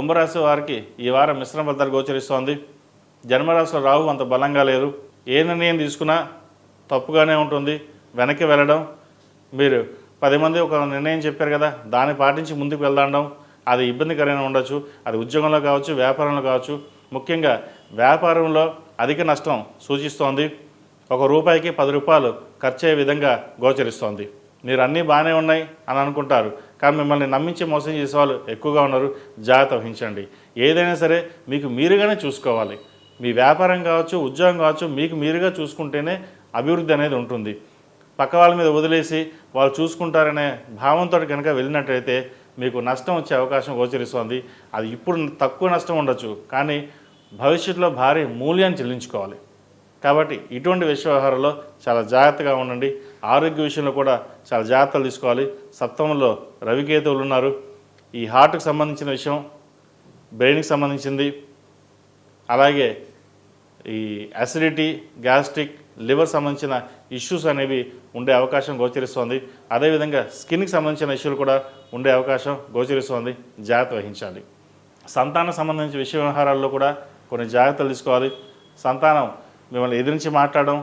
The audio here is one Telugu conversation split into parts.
కుంభరాశి వారికి ఈ వారం మిశ్రమ ఫలితాలు గోచరిస్తోంది. జన్మరాశిలో రాహు అంత బలంగా లేదు. ఏ నిర్ణయం తీసుకున్నా తప్పుగానే ఉంటుంది. వెనక్కి వెళ్ళడం, మీరు 10 మంది ఒక నిర్ణయం చెప్పారు కదా దాన్ని పాటించి ముందుకు వెళ్దాం, అది ఇబ్బందికరంగా ఉండొచ్చు. అది ఉద్యోగంలో కావచ్చు, వ్యాపారంలో కావచ్చు. ముఖ్యంగా వ్యాపారంలో అధిక నష్టం సూచిస్తోంది. ₹1కి ₹10 ఖర్చు అయ్యే విధంగా గోచరిస్తోంది. మీరు అన్నీ బాగానే ఉన్నాయి అని అనుకుంటారు, కానీ మిమ్మల్ని నమ్మించి మోసం చేసే వాళ్ళు ఎక్కువగా ఉన్నారు. జాగ్రత్త వహించండి. ఏదైనా సరే మీకు మీరుగానే చూసుకోవాలి. మీ వ్యాపారం కావచ్చు, ఉద్యోగం కావచ్చు, మీకు మీరుగా చూసుకుంటేనే అభివృద్ధి అనేది ఉంటుంది. పక్క వాళ్ళ మీద వదిలేసి వాళ్ళు చూసుకుంటారనే భావంతో కనుక వెళ్ళినట్టయితే మీకు నష్టం వచ్చే అవకాశం గోచరిస్తోంది. అది ఇప్పుడు తక్కువ నష్టం ఉండొచ్చు, కానీ భవిష్యత్తులో భారీ మూల్యాన్ని చెల్లించుకోవాలి. కాబట్టి ఇటువంటి వ్యవహారాల్లో చాలా జాగ్రత్తగా ఉండండి. ఆరోగ్య విషయంలో కూడా చాలా జాగ్రత్తలు తీసుకోవాలి. సప్తమంలో రవికేతువులు ఉన్నారు. ఈ హార్ట్కి సంబంధించిన విషయం, బ్రెయిన్కి సంబంధించింది, అలాగే ఈ అసిడిటీ, గ్యాస్ట్రిక్, లివర్ సంబంధించిన ఇష్యూస్ అనేవి ఉండే అవకాశం గోచరిస్తోంది. అదేవిధంగా స్కిన్కి సంబంధించిన ఇష్యూలు కూడా ఉండే అవకాశం గోచరిస్తోంది. జాగ్రత్త వహించాలి. సంతానం సంబంధించిన వ్యవహారాల్లో కూడా కొన్ని జాగ్రత్తలు తీసుకోవాలి. సంతానం మిమ్మల్ని ఎదిరించి మాట్లాడడం,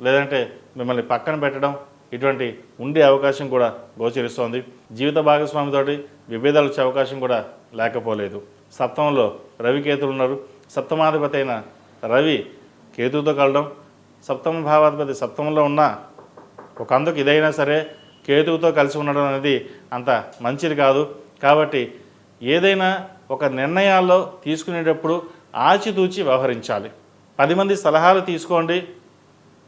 లేదంటే మిమ్మల్ని పక్కన పెట్టడం, ఇటువంటి ఉండే అవకాశం కూడా గోచరిస్తోంది. జీవిత భాగస్వామితోటి విభేదాలు వచ్చే అవకాశం కూడా లేకపోలేదు. సప్తమంలో రవికేతులు ఉన్నారు. సప్తమాధిపతి అయిన రవి కేతువుతో కలడం, సప్తమ భావాధిపతి సప్తమంలో ఉన్న ఒక అందుకు ఇదైనా సరే కేతువుతో కలిసి ఉండడం అనేది అంత మంచిది కాదు. కాబట్టి ఏదైనా ఒక నిర్ణయాల్లో తీసుకునేటప్పుడు ఆచితూచి వ్యవహరించాలి. 10 మంది సలహాలు తీసుకోండి,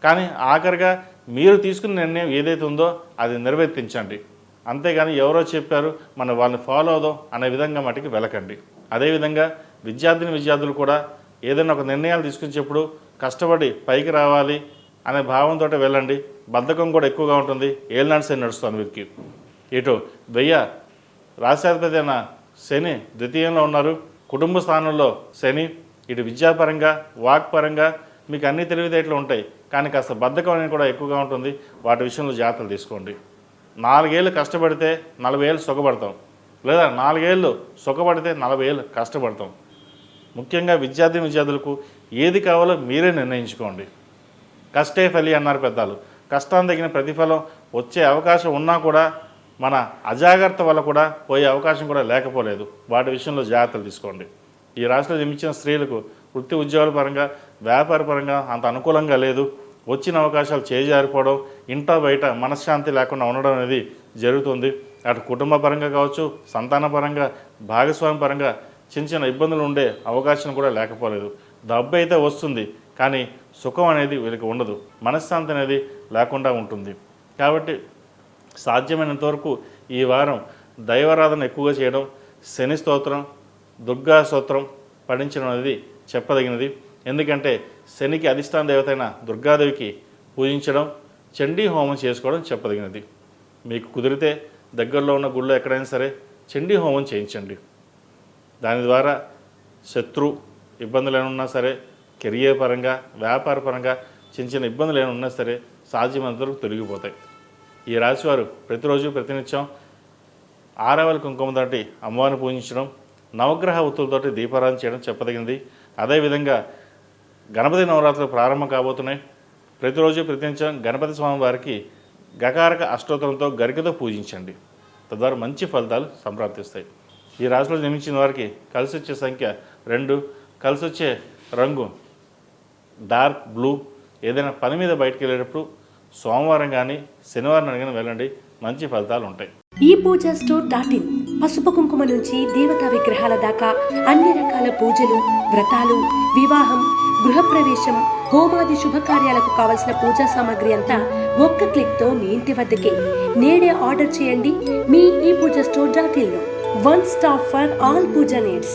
కానీ ఆఖరిగా మీరు తీసుకున్న నిర్ణయం ఏదైతే ఉందో అది నిర్వర్తించండి. అంతేగాని ఎవరో చెప్పారు మనం వాళ్ళని ఫాలో అవుదాం అనే విధంగా మటుకు వెళ్ళకండి. అదేవిధంగా విద్యార్థులు కూడా ఏదైనా ఒక నిర్ణయాలు తీసుకునేటప్పుడు కష్టపడి పైకి రావాలి అనే భావంతో వెళ్ళండి. బద్ధకం కూడా ఎక్కువగా ఉంటుంది. ఏళ్ళనాడు శని నడుస్తుంది వీరికి. ఇటు రాశాధిపతి అయిన శని ద్వితీయంలో ఉన్నారు. కుటుంబ స్థానంలో శని. ఇటు విద్యాపరంగా, వాక్పరంగా మీకు అన్ని తెలివితేటలు ఉంటాయి, కానీ కాస్త బద్ధకం అనేది కూడా ఎక్కువగా ఉంటుంది. వాటి విషయంలో జాగ్రత్తలు తీసుకోండి. 4 ఏళ్ళు కష్టపడితే 40 ఏళ్ళు సుఖపడతాం, లేదా 4 ఏళ్ళు సుఖపడితే 40 ఏళ్ళు కష్టపడతాం. ముఖ్యంగా విద్యార్థులకు ఏది కావాలో మీరే నిర్ణయించుకోండి. కష్టే ఫలి అన్నారు పెద్దలు. కష్టాన్ని తగిన ప్రతిఫలం వచ్చే అవకాశం ఉన్నా కూడా మన అజాగ్రత్త వల్ల కూడా పోయే అవకాశం కూడా లేకపోలేదు. వాటి విషయంలో జాగ్రత్తలు తీసుకోండి. ఈ రాశిలో జన్మించిన స్త్రీలకు వృత్తి ఉద్యోగాల పరంగా, వ్యాపార పరంగా అంత అనుకూలంగా లేదు. వచ్చిన అవకాశాలు చేజారిపోవడం, ఇంటా బయట మనశ్శాంతి లేకుండా ఉండడం అనేది జరుగుతుంది. అటు కుటుంబ పరంగా కావచ్చు, సంతాన పరంగా, భాగస్వామి పరంగా చిన్న ఇబ్బందులు ఉండే అవకాశం కూడా లేకపోలేదు. డబ్బు అయితే వస్తుంది, కానీ సుఖం అనేది వీళ్ళకి ఉండదు. మనశ్శాంతి అనేది లేకుండా ఉంటుంది. కాబట్టి సాధ్యమైనంత వరకు ఈ వారం దైవారాధన ఎక్కువగా చేయడం, శని స్తోత్రం, దుర్గా స్తోత్రం పఠించడం అనేది చెప్పదగినది. ఎందుకంటే శనికి అధిష్టాన దేవత అయిన దుర్గాదేవికి పూజించడం, చండీ హోమం చేసుకోవడం చెప్పదగినది. మీకు కుదిరితే దగ్గరలో ఉన్న గుళ్ళో ఎక్కడైనా సరే చండీ హోమం చేయించండి. దాని ద్వారా శత్రు ఇబ్బందులు ఏమన్నా సరే, కెరియర్ పరంగా, వ్యాపార పరంగా చిన్న ఇబ్బందులు ఏమైనా ఉన్నా సరే సాధ్యమైనంత వరకు తొలగిపోతాయి. ఈ రాశివారు ప్రతిరోజు ప్రతినిత్యం ఆరవల కుంకుమ తోటి అమ్మవారిని పూజించడం, నవగ్రహ ఒత్తులతోటి దీపారాధన చేయడం చెప్పదగినది. అదేవిధంగా గణపతి నవరాత్రులు ప్రారంభం కాబోతున్నాయి. ప్రతిరోజు ప్రతినిత్యం గణపతి స్వామి వారికి గకారక అష్టోత్తరంతో గరికతో పూజించండి. తద్వారా మంచి ఫలితాలు సంప్రాప్తిస్తాయి. ఈ రాశిలో జన్మించిన వారికి కలిసి వచ్చే సంఖ్య 2, కలిసి వచ్చే రంగు డార్క్ బ్లూ. ఏదైనా పని మీద బయటకు వెళ్ళేటప్పుడు సోమవారం కానీ శనివారం కానీ వెళ్ళండి, మంచి ఫలితాలు ఉంటాయి. ePoojaStore.in పసుపు కుంకుమ నుంచి దేవతా విగ్రహాల దాకా అన్ని రకాల పూజలు, వ్రతాలు, వివాహం, గృహప్రవేశం, హోమాది శుభకార్యాలకు కావలసిన పూజా సామాగ్రి అంతా ఒక్క క్లిక్తో మీ ఇంటి వద్దకే. నేడే ఆర్డర్ చేయండి మీ ePoojaStore.in లో. One stop for all puja needs.